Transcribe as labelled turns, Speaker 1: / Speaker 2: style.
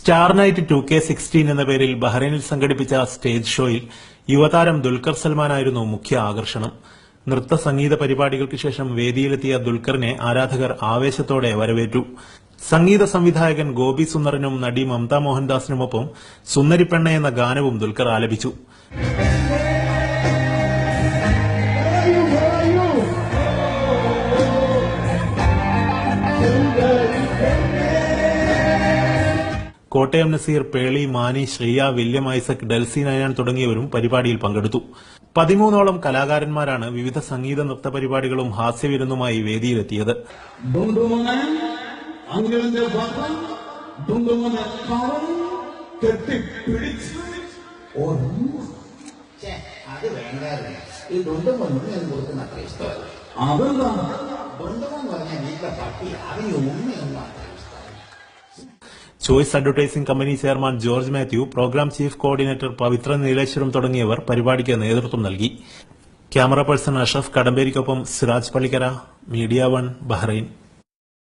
Speaker 1: Star night 2K16 എന്ന പേരിൽ ബഹ്റൈനിൽ സംഘടിപ്പിച്ച സ്റ്റേജ് ഷോയിൽ യുവതാരം ദുൽഖർ സൽമാനായിരുന്നു മുഖ്യ ആകർഷണം. നൃത്ത സംഗീത പരിപാടികൾക്ക് ശേഷം വേദിയിലെത്തിയ ദുൽഖറിനെ ആരാധകർ ആവേശത്തോടെ വരവേറ്റു. സംഗീത സംവിധായകൻ ഗോപി സുന്ദറിനും നടി മമത മോഹൻദാസിനുമൊപ്പം സുന്ദരിപ്പെണ്ണ എന്ന ഗാനവും ദുൽഖർ ആലപിച്ചു. കോട്ടയം നസീർ, പേളി, മാനി, ശ്രീയ, വില്യം ഐസക്, ഡെൽസി നയനാൻ തുടങ്ങിയവരും പരിപാടിയിൽ പങ്കെടുത്തു. 13ഓളം കലാകാരന്മാരാണ് വിവിധ സംഗീത നൃത്ത പരിപാടികളും ഹാസ്യവിരുന്നുമായി വേദിയിലെത്തിയത്. Choice advertising company chairman George Mathew, programme chief coordinator Pavithra Nileshwaram തുടങ്ങിയവർ പരിപാടിക്ക് നേതൃത്വം നൽകി. ക്യാമറ പേഴ്സൺ അഷ്റഫ് കടമ്പേരിക്കൊപ്പം സിറാജ് പള്ളിക്കര, മീഡിയ 1, ബഹ്റൈൻ.